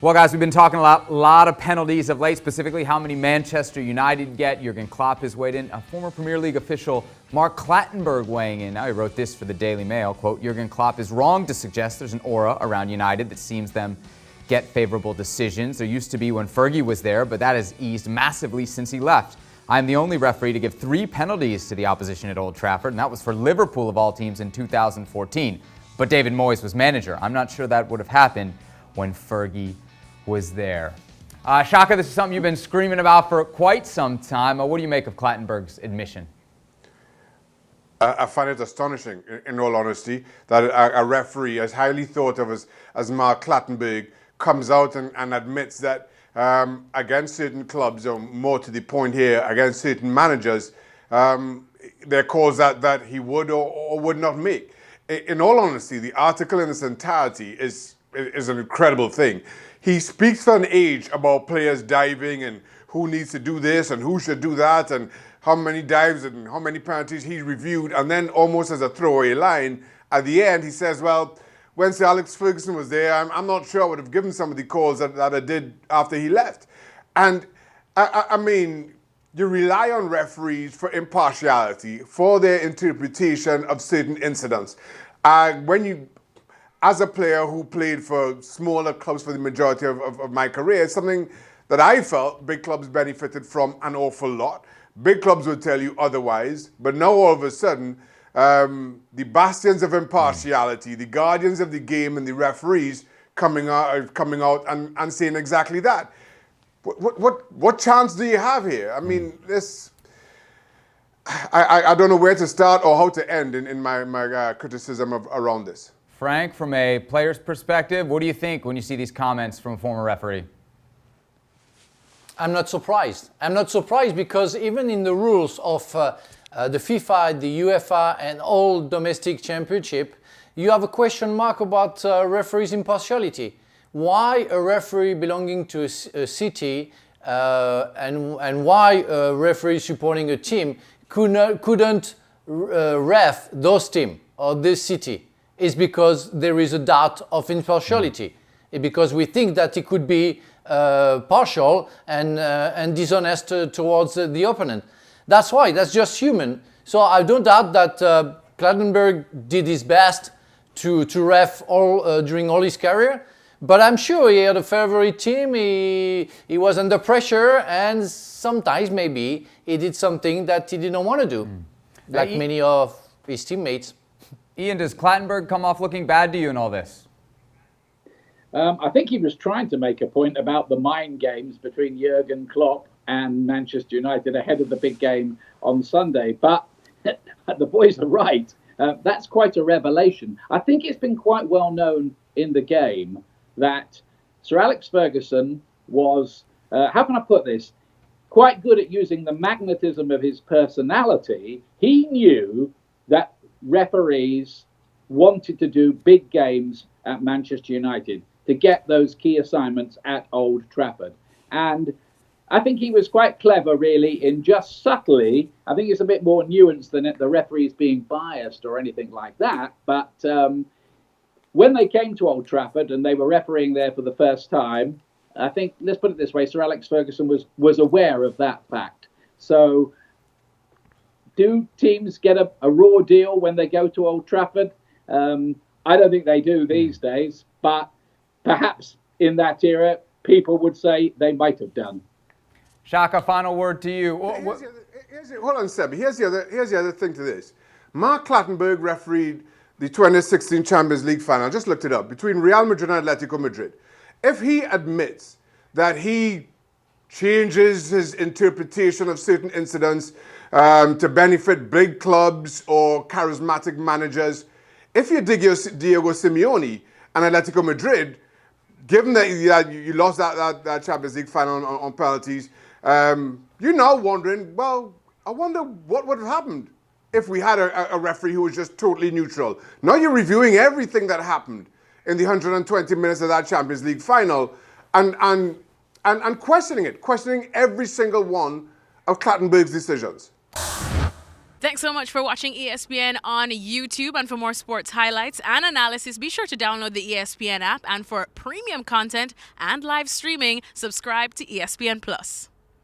Well, guys, we've been talking a lot of penalties of late, specifically how many Manchester United get. Jurgen Klopp has weighed in. A former Premier League official, Mark Clattenburg, weighing in. Now, he wrote this for the Daily Mail, quote, Jurgen Klopp is wrong to suggest there's an aura around United that seems them get favourable decisions. There used to be when Fergie was there, but that has eased massively since he left. I'm the only referee to give 3 penalties to the opposition at Old Trafford, and that was for Liverpool of all teams in 2014. But David Moyes was manager. I'm not sure that would have happened when Fergie was there. Shaka, this is something you've been screaming about for quite some time. What do you make of Clattenburg's admission? I find it astonishing, in all honesty, that a referee as highly thought of as Mark Clattenburg comes out and admits that against certain clubs, or more to the point here, against certain managers, there are calls that he would or would not make. In all honesty, the article in its entirety is an incredible thing. He speaks for an age about players diving and who needs to do this and who should do that and how many dives and how many penalties he reviewed, and then almost as a throwaway line, at the end he says, well, when Sir Alex Ferguson was there, I'm not sure I would have given some of the calls that I did after he left. And I mean, you rely on referees for impartiality, for their interpretation of certain incidents. As a player who played for smaller clubs for the majority of my career, it's something that I felt big clubs benefited from an awful lot. Big clubs would tell you otherwise, but now all of a sudden, the bastions of impartiality, the guardians of the game and the referees coming out and saying exactly that. What chance do you have here? I mean, I don't know where to start or how to end in my criticism around this. Frank, from a player's perspective, what do you think when you see these comments from a former referee? I'm not surprised. I'm not surprised because even in the rules of the FIFA, the UEFA, and all domestic championship, you have a question mark about referees' impartiality. Why a referee belonging to a city and why a referee supporting a team couldn't ref those team or this city? Is because there is a doubt of impartiality. Because we think that it could be partial and dishonest towards the opponent. That's why, that's just human. So I don't doubt that Clattenburg did his best to ref during all his career, but I'm sure he had a favorite team, he was under pressure, and sometimes maybe he did something that he didn't want to do, like many of his teammates. Ian, does Clattenburg come off looking bad to you in all this? I think he was trying to make a point about the mind games between Jurgen Klopp and Manchester United ahead of the big game on Sunday. But the boys are right. That's quite a revelation. I think it's been quite well known in the game that Sir Alex Ferguson was, how can I put this, quite good at using the magnetism of his personality. He knew that referees wanted to do big games at Manchester United to get those key assignments at Old Trafford. And I think he was quite clever, really, in just subtly, I think it's a bit more nuanced than the referees being biased or anything like that. But when they came to Old Trafford and they were refereeing there for the first time, I think, let's put it this way, Sir Alex Ferguson was aware of that fact. So do teams get a raw deal when they go to Old Trafford? I don't think they do these days, but perhaps in that era, people would say they might have done. Shaka, final word to you. Hold on, Seb. Here's the other thing to this. Mark Clattenburg refereed the 2016 Champions League final. I just looked it up, between Real Madrid and Atletico Madrid. If he admits that he changes his interpretation of certain incidents to benefit big clubs or charismatic managers, if you're Diego Simeone and Atletico Madrid, given that you lost that Champions League final on penalties, you're now wondering, well, I wonder what would have happened if we had a referee who was just totally neutral. Now you're reviewing everything that happened in the 120 minutes of that Champions League final and questioning every single one of Clattenburg's decisions. Thanks so much for watching ESPN on YouTube. And for more sports highlights and analysis, be sure to download the ESPN app. And for premium content and live streaming, subscribe to ESPN Plus.